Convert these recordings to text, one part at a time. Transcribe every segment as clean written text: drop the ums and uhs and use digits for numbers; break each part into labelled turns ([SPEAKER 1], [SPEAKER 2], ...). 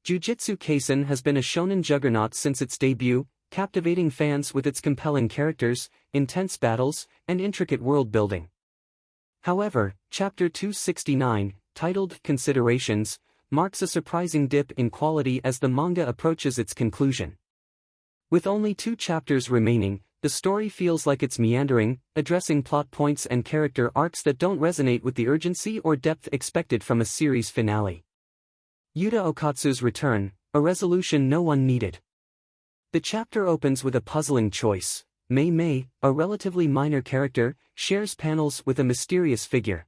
[SPEAKER 1] Jujutsu Kaisen has been a shonen juggernaut since its debut, captivating fans with its compelling characters, intense battles, and intricate world-building. However, Chapter 269, titled Considerations, marks a surprising dip in quality as the manga approaches its conclusion. With only 2 chapters remaining, the story feels like it's meandering, addressing plot points and character arcs that don't resonate with the urgency or depth expected from a series finale. Yuta Okatsu's return, a resolution no one needed. The chapter opens with a puzzling choice. Mei, a relatively minor character, shares panels with a mysterious figure.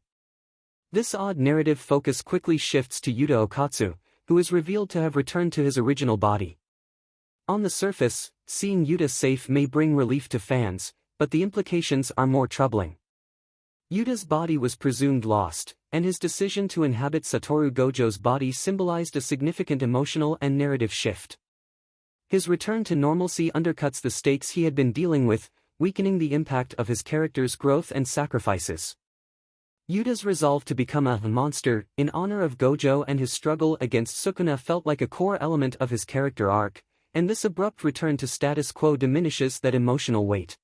[SPEAKER 1] This odd narrative focus quickly shifts to Yuta Okatsu, who is revealed to have returned to his original body. On the surface, seeing Yuta safe may bring relief to fans, but the implications are more troubling. Yuta's body was presumed lost, and his decision to inhabit Satoru Gojo's body symbolized a significant emotional and narrative shift. His return to normalcy undercuts the stakes he had been dealing with, weakening the impact of his character's growth and sacrifices. Yuta's resolve to become a monster, in honor of Gojo and his struggle against Sukuna felt like a core element of his character arc, and this abrupt return to status quo diminishes that emotional weight.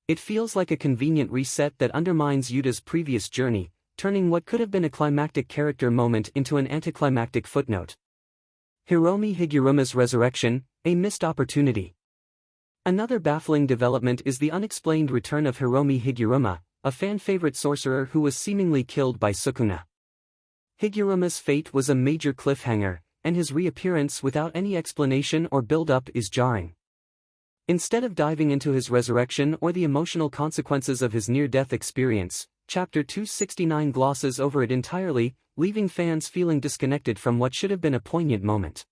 [SPEAKER 1] It feels like a convenient reset that undermines Yuta's previous journey, turning what could have been a climactic character moment into an anticlimactic footnote. Hiromi Higuruma's resurrection, a missed opportunity. Another baffling development is the unexplained return of Hiromi Higuruma, a fan-favorite sorcerer who was seemingly killed by Sukuna. Higuruma's fate was a major cliffhanger, and his reappearance without any explanation or build-up is jarring. Instead of diving into his resurrection or the emotional consequences of his near-death experience, Chapter 269 glosses over it entirely, leaving fans feeling disconnected from what should have been a poignant moment.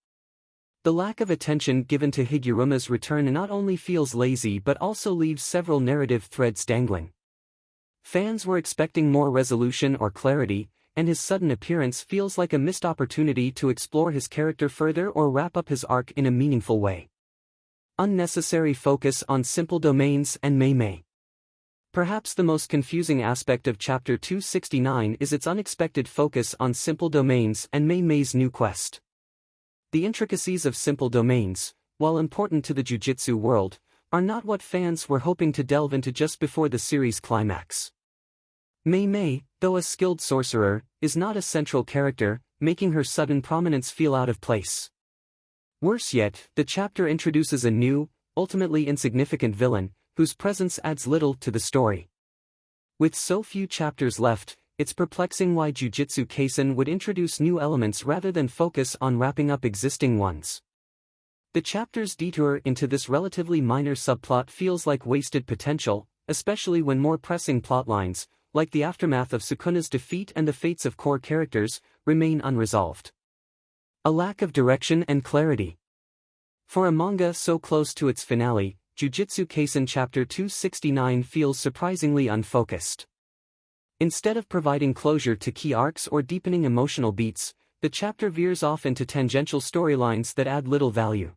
[SPEAKER 1] The lack of attention given to Higuruma's return not only feels lazy but also leaves several narrative threads dangling. Fans were expecting more resolution or clarity, and his sudden appearance feels like a missed opportunity to explore his character further or wrap up his arc in a meaningful way. Unnecessary focus on simple domains and Mei. Perhaps the most confusing aspect of Chapter 269 is its unexpected focus on simple domains and Mei's new quest. The intricacies of simple domains, while important to the Jujutsu world, are not what fans were hoping to delve into just before the series climax. Mei, though a skilled sorcerer, is not a central character, making her sudden prominence feel out of place. Worse yet, the chapter introduces a new, ultimately insignificant villain, whose presence adds little to the story. With so few chapters left, it's perplexing why Jujutsu Kaisen would introduce new elements rather than focus on wrapping up existing ones. The chapter's detour into this relatively minor subplot feels like wasted potential, especially when more pressing plotlines, like the aftermath of Sukuna's defeat and the fates of core characters, remain unresolved. A lack of direction and clarity. For a manga so close to its finale, Jujutsu Kaisen Chapter 269 feels surprisingly unfocused. Instead of providing closure to key arcs or deepening emotional beats, the chapter veers off into tangential storylines that add little value.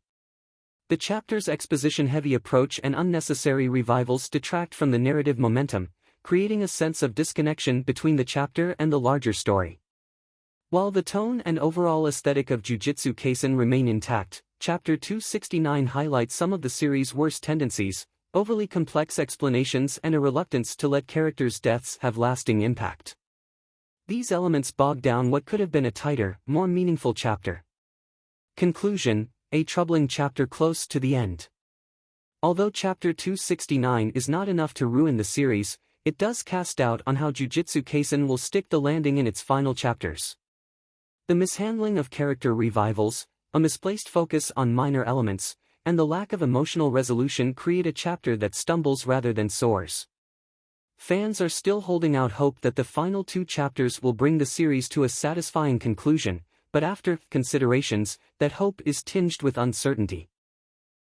[SPEAKER 1] The chapter's exposition-heavy approach and unnecessary revivals detract from the narrative momentum, creating a sense of disconnection between the chapter and the larger story. While the tone and overall aesthetic of Jujutsu Kaisen remain intact, Chapter 269 highlights some of the series' worst tendencies: overly complex explanations and a reluctance to let characters' deaths have lasting impact. These elements bog down what could have been a tighter, more meaningful chapter. Conclusion: a troubling chapter close to the end. Although Chapter 269 is not enough to ruin the series, it does cast doubt on how Jujutsu Kaisen will stick the landing in its final chapters. The mishandling of character revivals, a misplaced focus on minor elements, and the lack of emotional resolution create a chapter that stumbles rather than soars. Fans are still holding out hope that the final 2 chapters will bring the series to a satisfying conclusion, but after considerations, that hope is tinged with uncertainty.